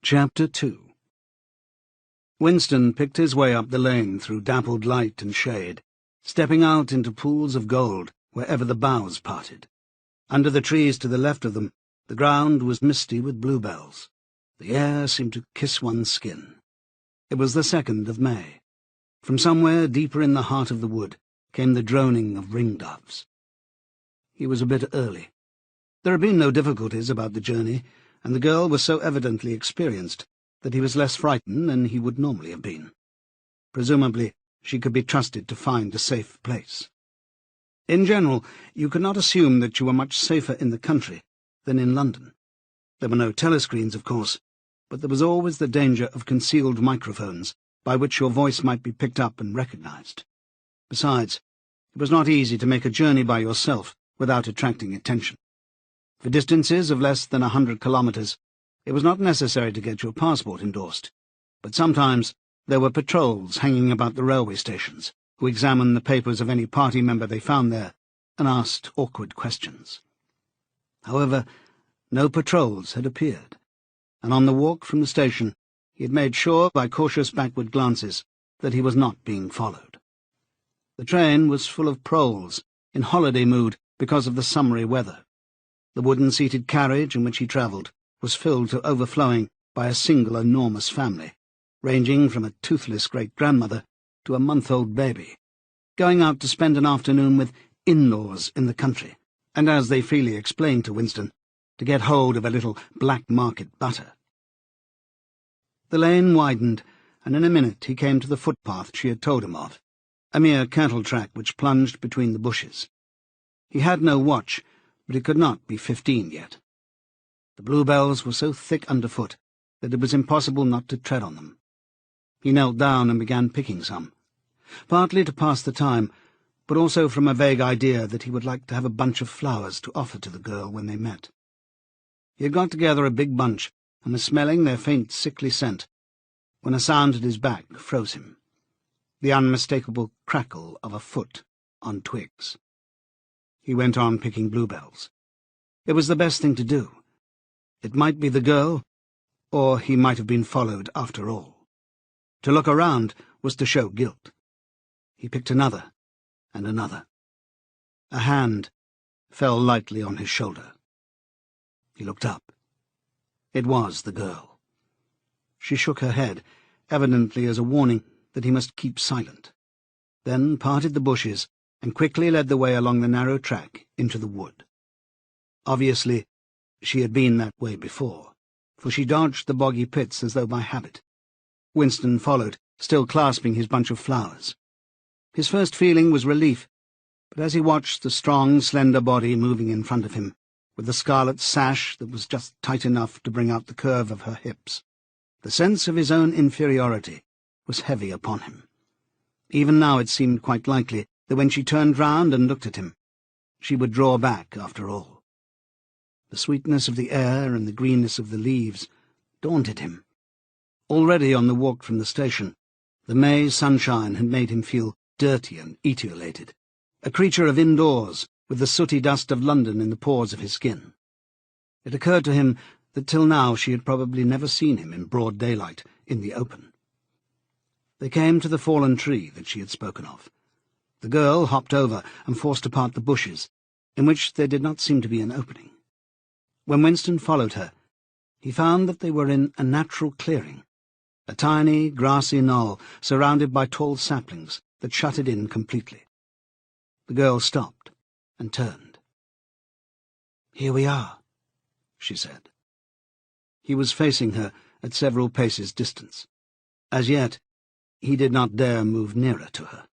Chapter 2. Winston picked his way up the lane through dappled light and shade, stepping out into pools of gold wherever the boughs parted. Under the trees to the left of them, the ground was misty with bluebells. The air seemed to kiss one's skin. It was the 2nd of May. From somewhere deeper in the heart of the wood came the droning of ringdoves. He was a bit early. There had been no difficulties about the journey, and the girl was so evidently experienced that he was less frightened than he would normally have been. Presumably, she could be trusted to find a safe place. In general, you could not assume that you were much safer in the country than in London. There were no telescreens, of course, but there was always the danger of concealed microphones by which your voice might be picked up and recognized. Besides, it was not easy to make a journey by yourself without attracting attention. For distances of less than 100 kilometers, it was not necessary to get your passport endorsed, but sometimes there were patrols hanging about the railway stations who examined the papers of any party member they found there and asked awkward questions. However, no patrols had appeared, and on the walk from the station he had made sure by cautious backward glances that he was not being followed. The train was full of proles, in holiday mood because of the summery weather. The wooden-seated carriage in which he travelled was filled to overflowing by a single enormous family, ranging from a toothless great-grandmother to a month-old baby, going out to spend an afternoon with in-laws in the country, and, as they freely explained to Winston, to get hold of a little black-market butter. The lane widened, and in a minute he came to the footpath she had told him of, a mere cattle track which plunged between the bushes. He had no watch, but it could not be 15 yet. The bluebells were so thick underfoot that it was impossible not to tread on them. He knelt down and began picking some, partly to pass the time, but also from a vague idea that he would like to have a bunch of flowers to offer to the girl when they met. He had got together a big bunch and was smelling their faint, sickly scent when a sound at his back froze him, the unmistakable crackle of a foot on twigs. He went on picking bluebells. It was the best thing to do. It might be the girl, or he might have been followed after all. To look around was to show guilt. He picked another, and another. A hand fell lightly on his shoulder. He looked up. It was the girl. She shook her head, evidently as a warning that he must keep silent, then parted the bushes and quickly led the way along the narrow track into the wood. Obviously, she had been that way before, for she dodged the boggy pits as though by habit. Winston followed, still clasping his bunch of flowers. His first feeling was relief, but as he watched the strong, slender body moving in front of him, with the scarlet sash that was just tight enough to bring out the curve of her hips, the sense of his own inferiority was heavy upon him. Even now it seemed quite likely that when she turned round and looked at him, she would draw back after all. The sweetness of the air and the greenness of the leaves daunted him. Already on the walk from the station, the May sunshine had made him feel dirty and etiolated, a creature of indoors, with the sooty dust of London in the pores of his skin. It occurred to him that till now she had probably never seen him in broad daylight, in the open. They came to the fallen tree that she had spoken of. The girl hopped over and forced apart the bushes, in which there did not seem to be an opening. When Winston followed her, he found that they were in a natural clearing, a tiny, grassy knoll surrounded by tall saplings that shut it in completely. The girl stopped and turned. "Here we are," she said. He was facing her at several paces' distance. As yet, he did not dare move nearer to her.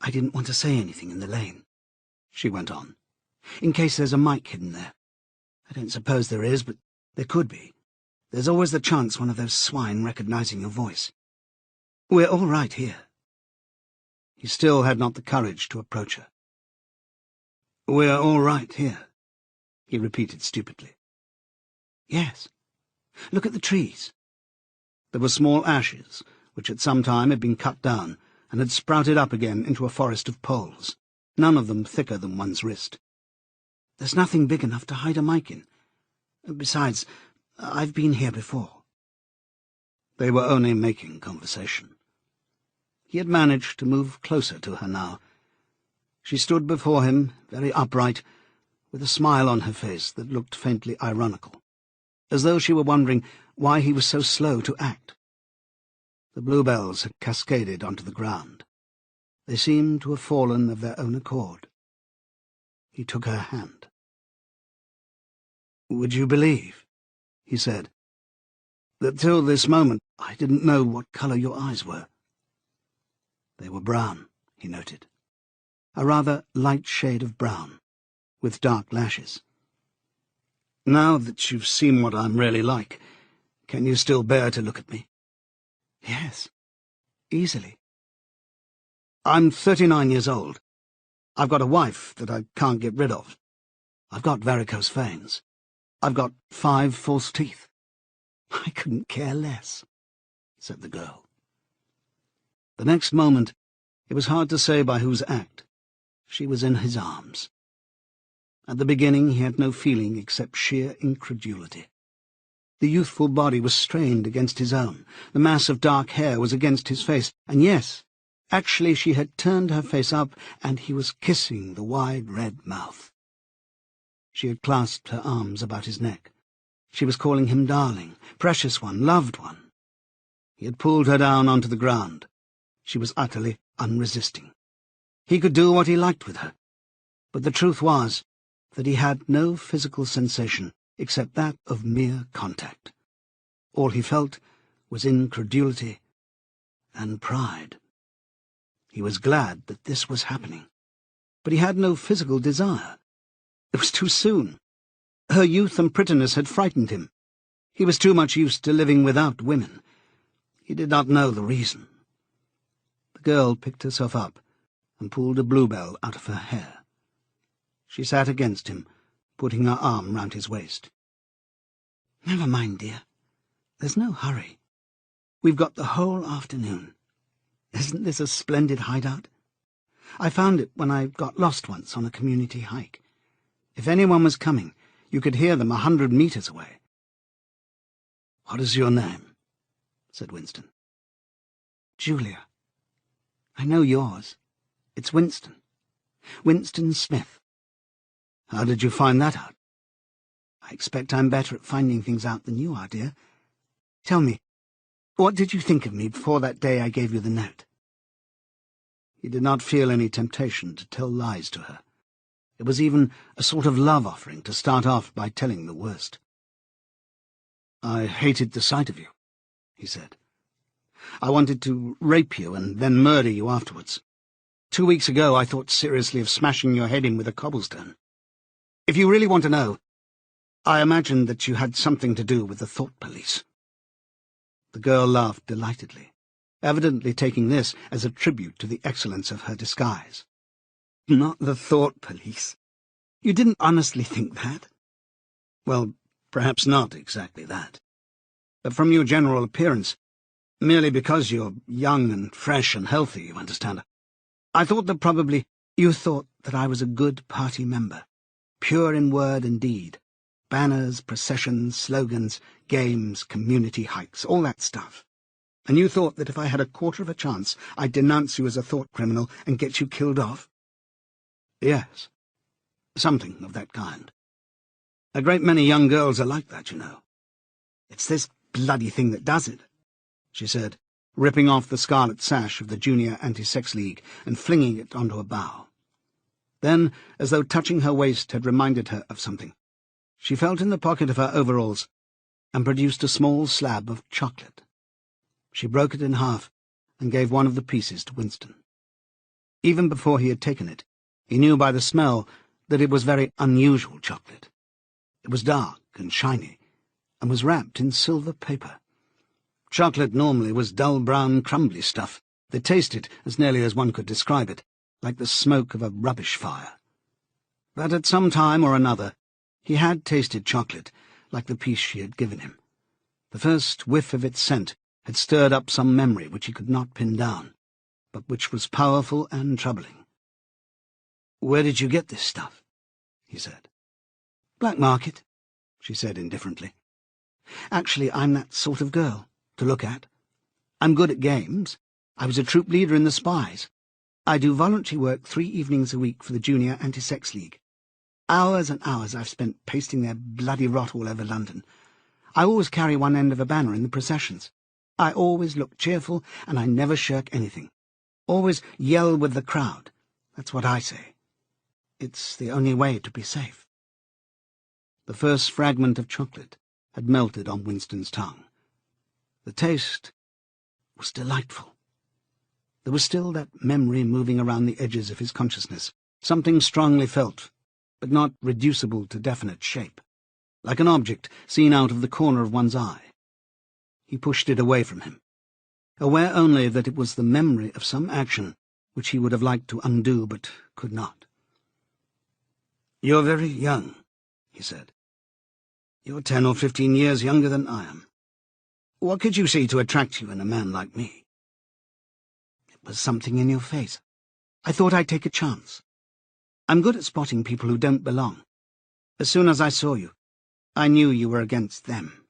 "I didn't want to say anything in the lane," she went on, "in case there's a mic hidden there. I don't suppose there is, but there could be. There's always the chance one of those swine recognizing your voice. We're all right here." He still had not the courage to approach her. "We're all right here," he repeated stupidly. "Yes. Look at the trees." There were small ashes, which at some time had been cut down and had sprouted up again into a forest of poles, none of them thicker than one's wrist. "There's nothing big enough to hide a mic in. Besides, I've been here before." They were only making conversation. He had managed to move closer to her now. She stood before him, very upright, with a smile on her face that looked faintly ironical, as though she were wondering why he was so slow to act. The bluebells had cascaded onto the ground. They seemed to have fallen of their own accord. He took her hand. "Would you believe," he said, "that till this moment I didn't know what colour your eyes were?" They were brown, he noted. A rather light shade of brown, with dark lashes. "Now that you've seen what I'm really like, can you still bear to look at me?" "Yes, easily." "I'm 39 years old. I've got a wife that I can't get rid of. I've got varicose veins. I've got 5 false teeth." "I couldn't care less," said the girl. The next moment, it was hard to say by whose act, she was in his arms. At the beginning he had no feeling except sheer incredulity. The youthful body was strained against his own, the mass of dark hair was against his face, and yes, actually she had turned her face up, and he was kissing the wide red mouth. She had clasped her arms about his neck. She was calling him darling, precious one, loved one. He had pulled her down onto the ground. She was utterly unresisting. He could do what he liked with her, but the truth was that he had no physical sensation except that of mere contact. All he felt was incredulity and pride. He was glad that this was happening, but he had no physical desire. It was too soon. Her youth and prettiness had frightened him. He was too much used to living without women. He did not know the reason. The girl picked herself up and pulled a bluebell out of her hair. She sat against him, putting her arm round his waist. "Never mind, dear. There's no hurry. We've got the whole afternoon. Isn't this a splendid hideout? I found it when I got lost once on a community hike. If anyone was coming, you could hear them 100 meters away." "What is your name?" said Winston. "Julia. I know yours. It's Winston. Winston Smith." "How did you find that out?" "I expect I'm better at finding things out than you are, dear. Tell me, what did you think of me before that day I gave you the note?" He did not feel any temptation to tell lies to her. It was even a sort of love-offering to start off by telling the worst. "I hated the sight of you," he said. "I wanted to rape you and then murder you afterwards. 2 weeks ago I thought seriously of smashing your head in with a cobblestone. If you really want to know, I imagined that you had something to do with the thought police." The girl laughed delightedly, evidently taking this as a tribute to the excellence of her disguise. "Not the thought police. You didn't honestly think that?" "Well, perhaps not exactly that. But from your general appearance, merely because you're young and fresh and healthy, you understand, I thought that probably—" "You thought that I was a good party member, pure in word and deed. Banners, processions, slogans, games, community hikes, all that stuff. And you thought that if I had a quarter of a chance, I'd denounce you as a thought criminal and get you killed off?" "Yes, something of that kind. A great many young girls are like that, you know." "It's this bloody thing that does it," she said, ripping off the scarlet sash of the Junior Anti-Sex League and flinging it onto a bough. Then, as though touching her waist had reminded her of something, she felt in the pocket of her overalls and produced a small slab of chocolate. She broke it in half and gave one of the pieces to Winston. Even before he had taken it, he knew by the smell that it was very unusual chocolate. It was dark and shiny, and was wrapped in silver paper. Chocolate normally was dull brown crumbly stuff that tasted, as nearly as one could describe it, like the smoke of a rubbish fire. But at some time or another he had tasted chocolate, like the piece she had given him. The first whiff of its scent had stirred up some memory which he could not pin down, but which was powerful and troubling. "Where did you get this stuff?" he said. "Black market," she said indifferently. Actually, I'm that sort of girl, to look at. I'm good at games. I was a troop leader in the Spies. I do voluntary work 3 evenings a week for the Junior Anti-Sex League. Hours and hours I've spent pasting their bloody rot all over London. I always carry one end of a banner in the processions. I always look cheerful, and I never shirk anything. Always yell with the crowd. That's what I say. It's the only way to be safe. The first fragment of chocolate had melted on Winston's tongue. The taste was delightful. There was still that memory moving around the edges of his consciousness, something strongly felt, but not reducible to definite shape, like an object seen out of the corner of one's eye. He pushed it away from him, aware only that it was the memory of some action which he would have liked to undo but could not. "You're very young," he said. "You're 10 or 15 years younger than I am. What could you see to attract you in a man like me?" "It was something in your face. I thought I'd take a chance. I'm good at spotting people who don't belong. As soon as I saw you, I knew you were against them."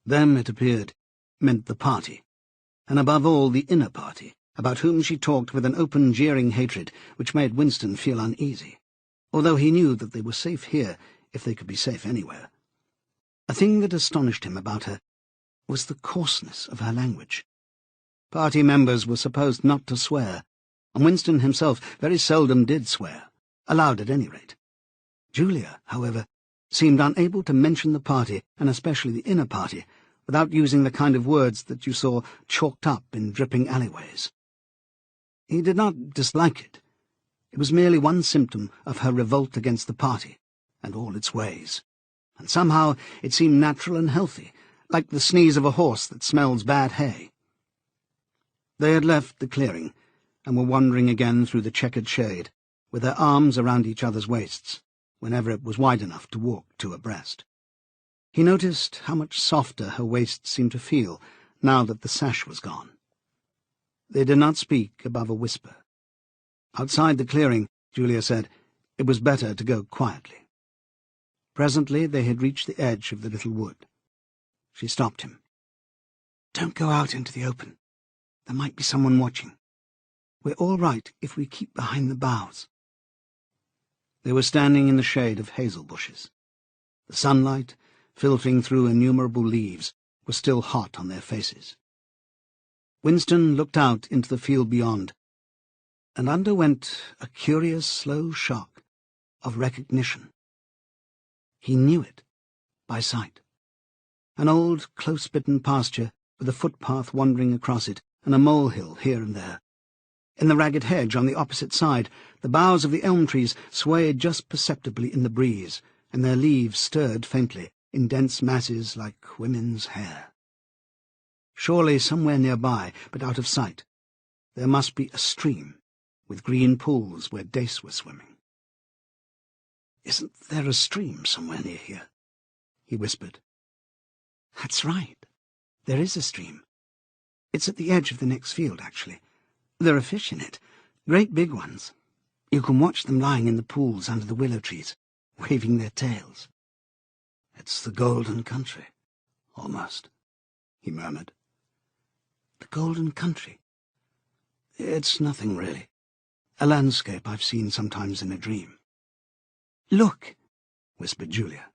Them, it appeared, meant the party, and above all the inner party, about whom she talked with an open, jeering hatred which made Winston feel uneasy, although he knew that they were safe here if they could be safe anywhere. A thing that astonished him about her was the coarseness of her language. Party members were supposed not to swear, and Winston himself very seldom did swear, aloud at any rate. Julia, however, seemed unable to mention the party, and especially the inner party, without using the kind of words that you saw chalked up in dripping alleyways. He did not dislike it. It was merely one symptom of her revolt against the party and all its ways, and somehow it seemed natural and healthy, like the sneeze of a horse that smells bad hay. They had left the clearing, and were wandering again through the checkered shade, with their arms around each other's waists, whenever it was wide enough to walk 2 abreast. He noticed how much softer her waist seemed to feel now that the sash was gone. They did not speak above a whisper. Outside the clearing, Julia said, it was better to go quietly. Presently they had reached the edge of the little wood. She stopped him. "Don't go out into the open. There might be someone watching. We're all right if we keep behind the boughs." They were standing in the shade of hazel bushes. The sunlight, filtering through innumerable leaves, was still hot on their faces. Winston looked out into the field beyond, and underwent a curious slow shock of recognition. He knew it by sight. An old, close-bitten pasture with a footpath wandering across it, and a molehill here and there. In the ragged hedge on the opposite side, the boughs of the elm trees swayed just perceptibly in the breeze, and their leaves stirred faintly in dense masses like women's hair. Surely somewhere nearby, but out of sight, there must be a stream with green pools where dace were swimming. "Isn't there a stream somewhere near here?" he whispered. "That's right. There is a stream. It's at the edge of the next field, actually. There are fish in it, great big ones. You can watch them lying in the pools under the willow trees, waving their tails." "It's the Golden Country, almost," he murmured. "The Golden Country? It's nothing, really. A landscape I've seen sometimes in a dream." "Look," whispered Julia.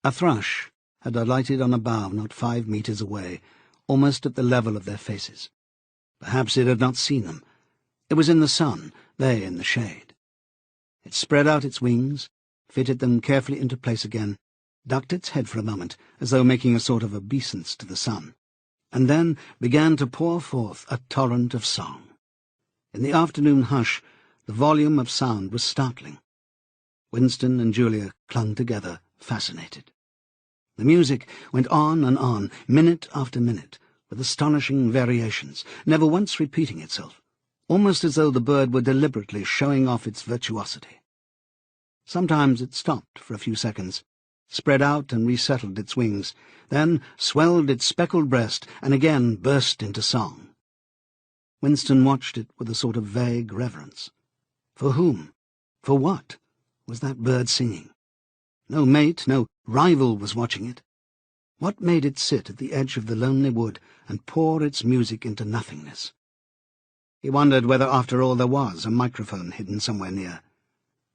A thrush had alighted on a bough not 5 meters away, almost at the level of their faces. Perhaps it had not seen them. It was in the sun, they in the shade. It spread out its wings, fitted them carefully into place again, ducked its head for a moment, as though making a sort of obeisance to the sun, and then began to pour forth a torrent of song. In the afternoon hush, the volume of sound was startling. Winston and Julia clung together, fascinated. The music went on and on, minute after minute, with astonishing variations, never once repeating itself, almost as though the bird were deliberately showing off its virtuosity. Sometimes it stopped for a few seconds, spread out and resettled its wings, then swelled its speckled breast and again burst into song. Winston watched it with a sort of vague reverence. For whom, for what, was that bird singing? No mate, no rival was watching it. What made it sit at the edge of the lonely wood and pour its music into nothingness? He wondered whether after all there was a microphone hidden somewhere near.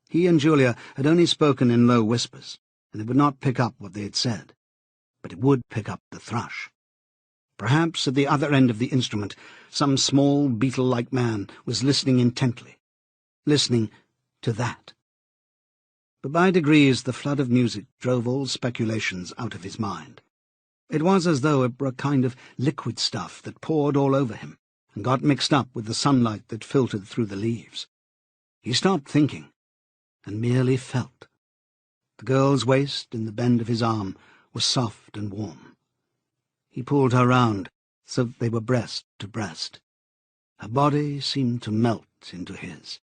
He and Julia had only spoken in low whispers, and it would not pick up what they had said, but it would pick up the thrush. Perhaps at the other end of the instrument some small beetle-like man was listening intently, listening to that. But by degrees the flood of music drove all speculations out of his mind. It was as though it were a kind of liquid stuff that poured all over him and got mixed up with the sunlight that filtered through the leaves. He stopped thinking and merely felt. The girl's waist in the bend of his arm was soft and warm. He pulled her round so that they were breast to breast. Her body seemed to melt into his.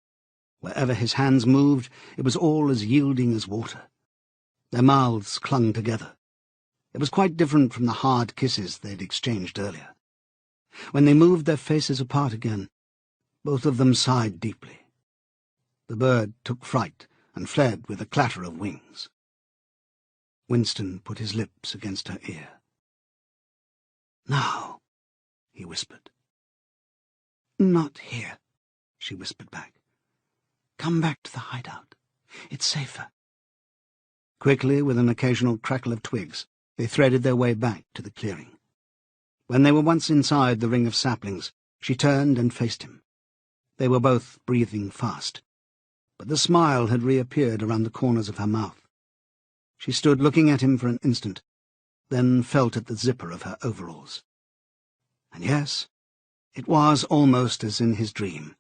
Wherever his hands moved, it was all as yielding as water. Their mouths clung together. It was quite different from the hard kisses they had exchanged earlier. When they moved their faces apart again, both of them sighed deeply. The bird took fright and fled with a clatter of wings. Winston put his lips against her ear. "Now," he whispered. "Not here," she whispered back. "Come back to the hideout. It's safer." Quickly, with an occasional crackle of twigs, they threaded their way back to the clearing. When they were once inside the ring of saplings, she turned and faced him. They were both breathing fast, but the smile had reappeared around the corners of her mouth. She stood looking at him for an instant, then felt at the zipper of her overalls. And yes, it was almost as in his dream.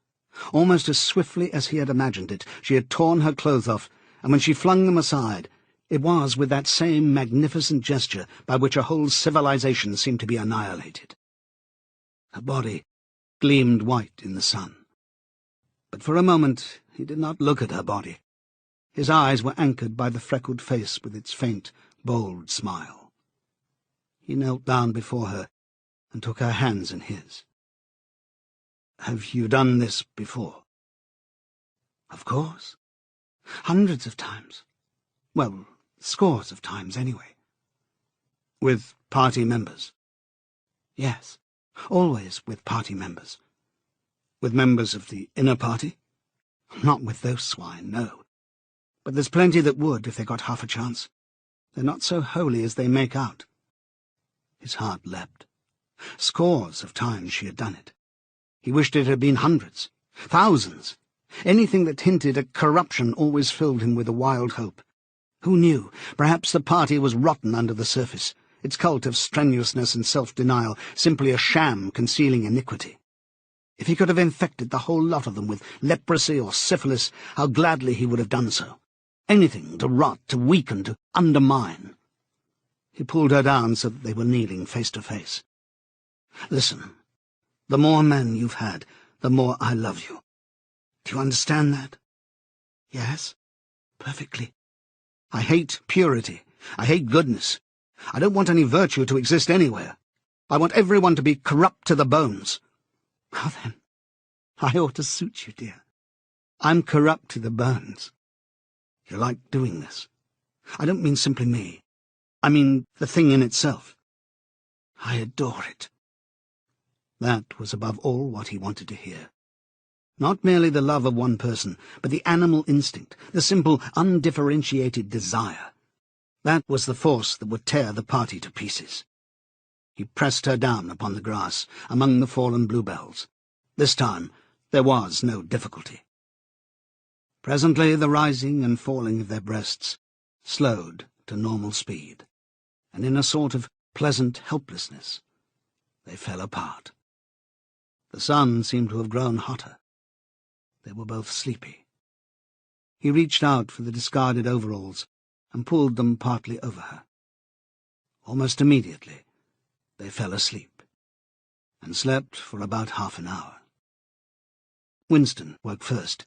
Almost as swiftly as he had imagined it, she had torn her clothes off, and when she flung them aside, it was with that same magnificent gesture by which a whole civilization seemed to be annihilated. Her body gleamed white in the sun. But for a moment he did not look at her body. His eyes were anchored by the freckled face with its faint, bold smile. He knelt down before her and took her hands in his. "Have you done this before?" "Of course. Hundreds of times. Well, scores of times, anyway." "With party members?" "Yes, always with party members." "With members of the inner party?" "Not with those swine, no. But there's plenty that would if they got half a chance. They're not so holy as they make out." His heart leapt. Scores of times she had done it. He wished it had been hundreds, thousands. Anything that hinted at corruption always filled him with a wild hope. Who knew? Perhaps the party was rotten under the surface, its cult of strenuousness and self-denial simply a sham concealing iniquity. If he could have infected the whole lot of them with leprosy or syphilis, how gladly he would have done so. Anything to rot, to weaken, to undermine. He pulled her down so that they were kneeling face to face. "Listen, the more men you've had, the more I love you. Do you understand that?" "Yes, perfectly." "I hate purity. I hate goodness. I don't want any virtue to exist anywhere. I want everyone to be corrupt to the bones." "Well then, I ought to suit you, dear. I'm corrupt to the bones." "You like doing this? I don't mean simply me. I mean the thing in itself." "I adore it." That was above all what he wanted to hear. Not merely the love of one person, but the animal instinct, the simple, undifferentiated desire. That was the force that would tear the party to pieces. He pressed her down upon the grass, among the fallen bluebells. This time there was no difficulty. Presently the rising and falling of their breasts slowed to normal speed, and in a sort of pleasant helplessness they fell apart. The sun seemed to have grown hotter. They were both sleepy. He reached out for the discarded overalls and pulled them partly over her. Almost immediately they fell asleep, and slept for about half an hour. Winston woke first.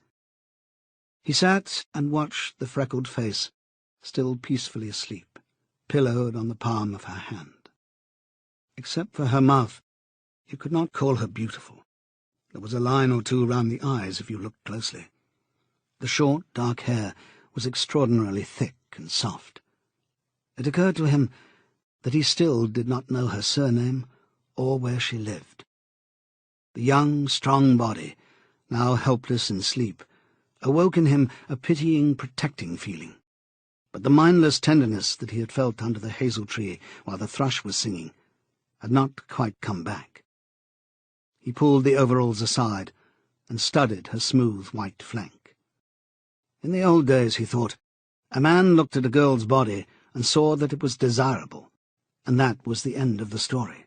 He sat and watched the freckled face, still peacefully asleep, pillowed on the palm of her hand. Except for her mouth, you could not call her beautiful. There was a line or two round the eyes if you looked closely. The short, dark hair was extraordinarily thick and soft. It occurred to him that he still did not know her surname or where she lived. The young, strong body, now helpless in sleep, awoke in him a pitying, protecting feeling. But the mindless tenderness that he had felt under the hazel tree while the thrush was singing had not quite come back. He pulled the overalls aside and studied her smooth white flank. In the old days, he thought, a man looked at a girl's body and saw that it was desirable, and that was the end of the story.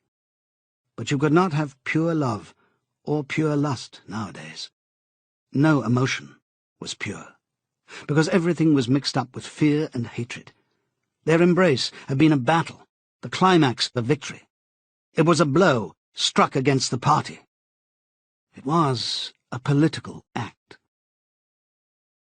But you could not have pure love or pure lust nowadays. No emotion was pure, because everything was mixed up with fear and hatred. Their embrace had been a battle, the climax of victory. It was a blow struck against the party. It was a political act.